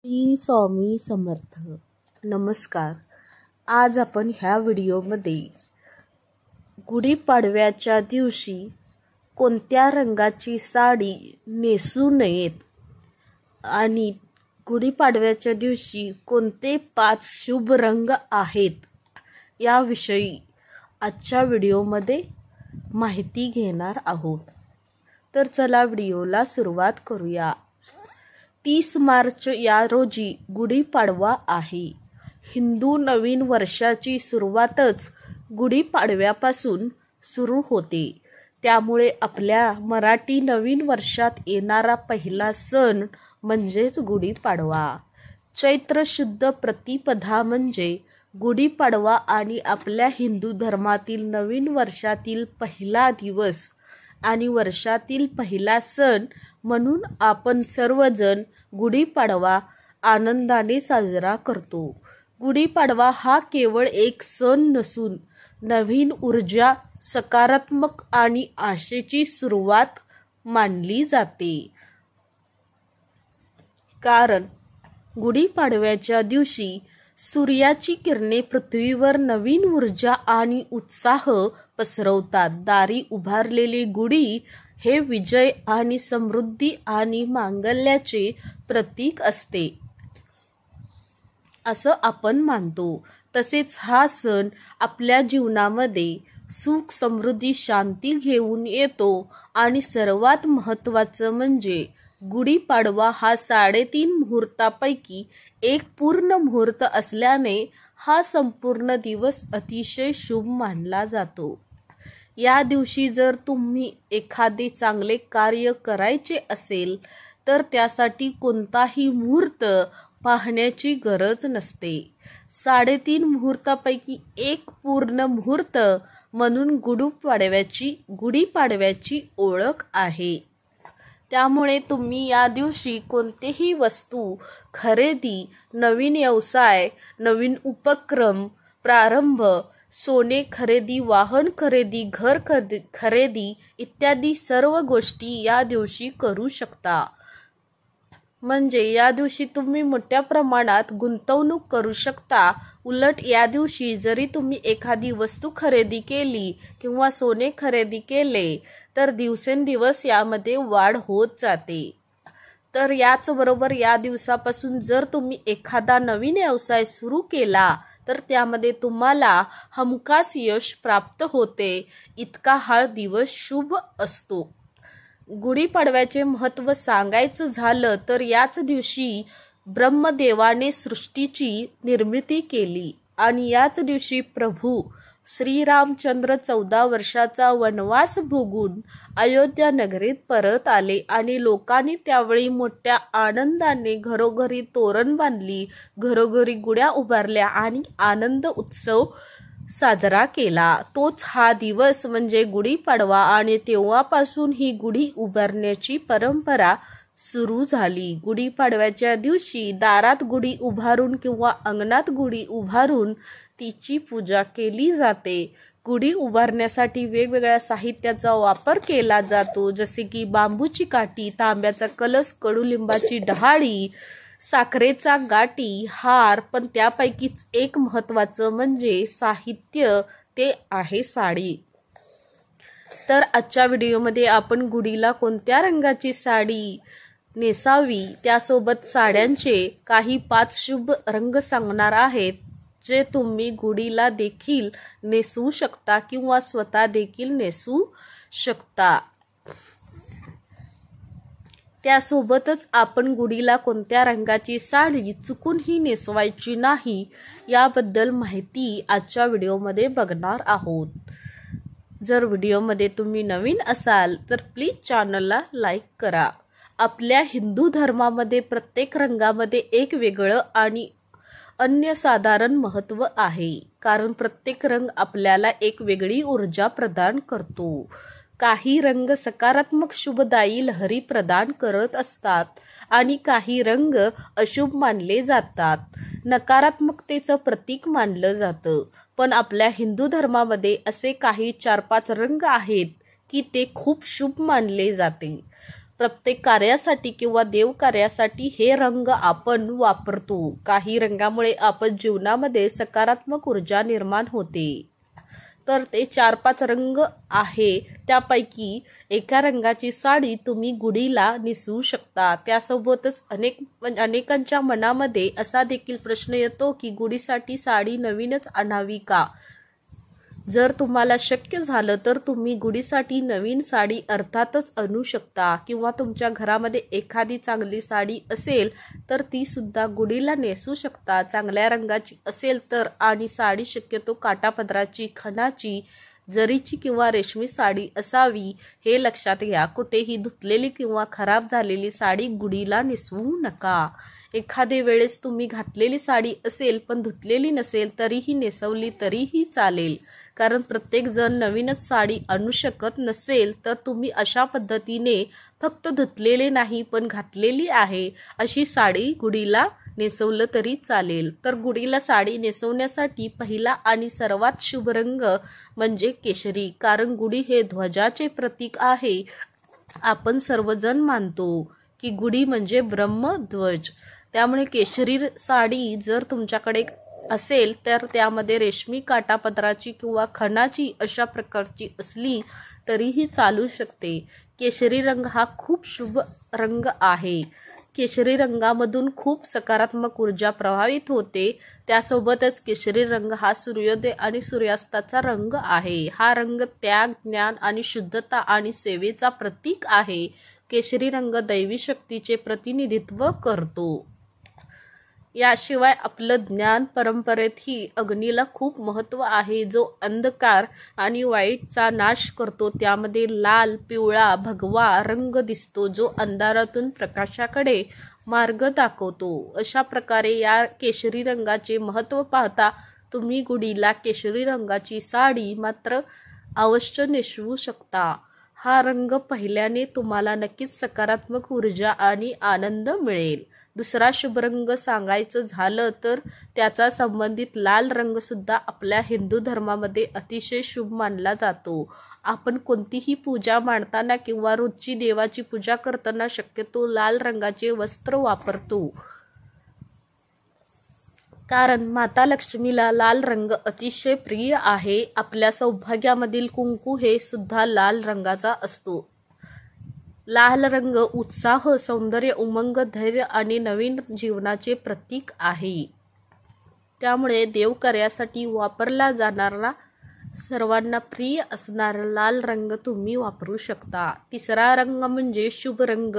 श्री स्वामी समर्थ. नमस्कार. आज आपण ह्या व्हिडिओमध्ये गुढीपाडव्याच्या दिवशी कोणत्या रंगाची साडी नेसू नयेत आणि गुढीपाडव्याच्या दिवशी कोणते 5 शुभ रंग आहेत याविषयी आजच्या व्हिडिओमध्ये माहिती घेणार आहोत. तर चला व्हिडिओला सुरुवात करूया. 30 मार्च या रोजी गुढीपाडवा आहे. हिंदू नवीन वर्षाची सुरुवातच गुढीपाडव्यापासून सुरू होते. त्यामुळे आपल्या मराठी नवीन वर्षात येणारा पहिला सण म्हणजेच गुढीपाडवा. चैत्र शुद्ध प्रतिपदा म्हणजे गुढीपाडवा आणि आपल्या हिंदू धर्मातील नवीन वर्षातील पहिला दिवस आणि वर्षातील पहिला सण म्हणून आपण सर्वजण गुढीपाडवा आनंदाने साजरा करतो. गुढीपाडवा हा केवळ एक सण नसून नवीन ऊर्जा, सकारात्मक आणि आशेची सुरुवात मानली जाते. कारण गुढीपाडव्याच्या दिवशी सूर्याची किरणे पृथ्वीवर नवीन ऊर्जा आणि उत्साह पसरवतात. दारी उभारलेली गुढी हे विजय आणि समृद्धी आणि मांगल्याचे प्रतीक असते असं आपण मानतो. तसेच हा सण आपल्या जीवनामध्ये सुख, समृद्धी, शांती घेऊन येतो आणि सर्वात महत्त्वाचं म्हणजे गुढीपाडवा हा 3.5 मुहूर्तापैकी एक पूर्ण मुहूर्त असल्याने हा संपूर्ण दिवस अतिशय शुभ मानला जातो. या दिवशी जर तुम्ही एखादे चांगले कार्य करायचे असेल तर त्यासाठी कोणताही मुहूर्त पाहण्याची गरज नसते. 3.5 मुहूर्तापैकी एक पूर्ण मुहूर्त म्हणून गुढीपाडव्याची ओळख आहे. त्यामुळे तुम्ही या दिवशी कोणतेही वस्तू खरेदी, नवीन व्यवसाय, नवीन उपक्रम प्रारंभ, सोने खरेदी, वाहन खरेदी, घर खरेदी इत्यादी सर्व गोष्टी या दिवशी करू शकता. म्हणजे या दिवशी तुम्ही मोठ्या प्रमाणात गुंतवणूक करू शकता. उलट या दिवशी जरी तुम्ही एखादी वस्तू खरेदी केली किंवा सोने खरेदी केले तर दिवसेंदिवस यामध्ये वाढ होत जाते. तर याचबरोबर या दिवसापासून जर तुम्ही एखादा नवीन व्यवसाय सुरू केला तर त्यामध्ये तुम्हाला हमखास यश प्राप्त होते. इतका हा दिवस शुभ असतो. गुढीपाडव्याचे महत्त्व सांगायचं झालं तर याच दिवशी ब्रह्मदेवाने सृष्टीची निर्मिती केली आणि याच दिवशी प्रभू श्रीरामचंद्र 14 वर्षाचा वनवास भोगून अयोध्या नगरीत परत आले आणि लोकांनी त्यावेळी मोठ्या आनंदाने घरोघरी तोरण बांधली, घरोघरी गुढ्या उभारल्या आणि आनंद उत्सव साजरा केला. तोच हा दिवस म्हणजे गुढीपाडवा आणि तेव्हापासून ही गुढी उभारण्याची परंपरा सुरू झाली. गुढीपाडव्याच्या दिवशी दारात गुढी उभारून किंवा अंगणात गुढी उभारून तिची पूजा केली जाते. गुढी उभारण्यासाठी वेगवेगळ्या साहित्याचा वापर केला जातो, जसे की बांबूची काठी, तांब्याचा कलश, कडुलिंबाची डहाळी, साखरेचा गाठी, हार. पण त्यापैकीच एक महत्त्वाचं म्हणजे साहित्य, ते आहे साडी. तर आजच्या व्हिडिओमध्ये आपण गुढीला कोणत्या रंगाची साडी नेसावी त्यासोबत साड्यांचे काही 5 शुभ रंग सांगणार आहेत, जे तुम्ही गुढीला देखील नेसवू शकता किंवा स्वतः देखील नेसवू शकता. त्यासोबतच आपण गुढीला कोणत्या रंगाची साडी चुकूनही नेसवायची नाही याबद्दल माहिती आजच्या व्हिडिओमध्ये बघणार आहोत. जर व्हिडिओमध्ये तुम्ही नवीन असाल तर प्लीज चॅनलला लाईक करा. आपल्या हिंदू धर्मामध्ये प्रत्येक रंगामध्ये एक वेगळं आणि अनन्यसाधारण महत्त्व आहे. कारण प्रत्येक रंग आपल्याला एक वेगळी ऊर्जा प्रदान करतो. काही रंग सकारात्मक शुभदायी लहरी प्रदान करत असतात आणि काही रंग अशुभ मानले जातात, नकारात्मकतेचं प्रतीक मानलं जातं. पण आपल्या हिंदू धर्मामध्ये असे काही 4-5 रंग आहेत की ते खूप शुभ मानले जाते. प्रत्येक कार्यासाठी किंवा देवकार्यासाठी हे रंग आपण वापरतो. काही रंगामुळे आपण जीवनामध्ये सकारात्मक ऊर्जा निर्माण होते. तर ते 4-5 रंग आहे. त्यापैकी एका रंगाची साडी तुम्ही गुढीला नेसवू शकता. त्यासोबतच अनेकांच्या मनामध्ये असा देखील प्रश्न येतो की गुढीसाठी साडी नवीनच आणावी का? जर तुम्हाला शक्य झालं तर तुम्ही गुढीसाठी नवीन साडी अर्थातच आणू शकता, किंवा तुमच्या घरामध्ये एखादी चांगली साडी असेल तर ती सुद्धा गुढीला नेसू शकता. चांगल्या रंगाची असेल तर. आणि साडी शक्यतो काठापदराची, खणाची, जरीची किंवा रेशमी साडी असावी हे लक्षात घ्या. कुठेही धुतलेली किंवा खराब झालेली साडी गुढीला नेसवू नका. एखादे वेळेस तुम्ही घातलेली साडी असेल पण धुतलेली नसेल तरीही नेसवली तरीही चालेल, कारण प्रत्येक जण नवीनच साडी आणू शकत नसेल तर तुम्ही अशा पद्धतीने फक्त धुतलेले नाही पण घातलेली आहे अशी साडी गुढीला नेसवलं तरी चालेल. तर गुढीला साडी नेसवण्यासाठी पहिला आणि सर्वात शुभ रंग म्हणजे केशरी, कारण गुढी हे ध्वजाचे प्रतीक आहे. आपण सर्वजण मानतो की गुढी म्हणजे ब्रह्मध्वज. त्यामुळे केशरी साडी जर तुमच्याकडे असेल तर त्यामध्ये रेशमी, काठापदराची किंवा खणाची अशा प्रकारची असली तरीही चालू शकते. केशरी रंग हा खूप शुभ रंग आहे. केशरी रंगामधून खूप सकारात्मक ऊर्जा प्रवाहित होते. त्यासोबतच केशरी रंग हा सूर्योदय आणि सूर्यास्ताचा रंग आहे. हा रंग त्याग, ज्ञान आणि शुद्धता आणि सेवेचा प्रतीक आहे. केशरी रंग दैवी शक्तीचे प्रतिनिधित्व करतो. याशिवाय आपलं ज्ञान परंपरेतही अग्नीला खूप महत्त्व आहे, जो अंधकार आणि वाईटचा नाश करतो. त्यामध्ये लाल, पिवळा, भगवा रंग दिसतो, जो अंधारातून प्रकाशाकडे मार्ग दाखवतो. अशा प्रकारे या केशरी रंगाचे महत्त्व पाहता तुम्ही गुढीला केशरी रंगाची साडी मात्र अवश्य नेसवू शकता. हा रंग पाहिल्याने तुम्हाला नक्कीच सकारात्मक ऊर्जा आणि आनंद मिळेल. दुसरा शुभ रंग सांगायचं झालं तर त्याचा संबंधित लाल रंग सुद्धा आपल्या हिंदू धर्मामध्ये अतिशय शुभ मानला जातो. आपण कोणतीही पूजा मांडताना किंवा रोजची देवाची पूजा करताना शक्यतो लाल रंगाचे वस्त्र वापरतो, कारण माता लक्ष्मीला लाल रंग अतिशय प्रिय आहे. आपल्या सौभाग्यामधील कुंकू हे सुद्धा लाल रंगाचा असतो. लाल रंग उत्साह, सौंदर्य, उमंग, धैर्य आणि नवीन जीवनाचे प्रतीक आहे. त्यामुळे देवकार्यासाठी वापरला जाणारा सर्वांना प्रिय असणारा लाल रंग तुम्ही वापरू शकता. तिसरा रंग म्हणजे शुभ रंग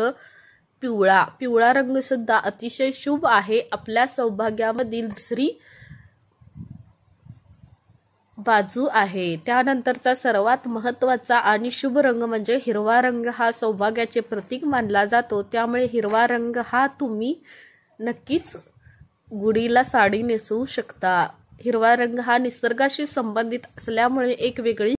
पिवळा. पिवळा रंग सुद्धा अतिशय शुभ आहे. आपल्या सौभाग्यामधील दुसरी बाजू आहे. त्यानंतरचा सर्वात महत्त्वाचा आणि शुभ रंग म्हणजे हिरवा रंग. हा सौभाग्याचे प्रतीक मानला जातो. त्यामुळे हिरवा रंग हा तुम्ही नक्कीच गुढीला साडी नेसवू शकता. हिरवा रंग हा निसर्गाशी संबंधित असल्यामुळे एक वेगळी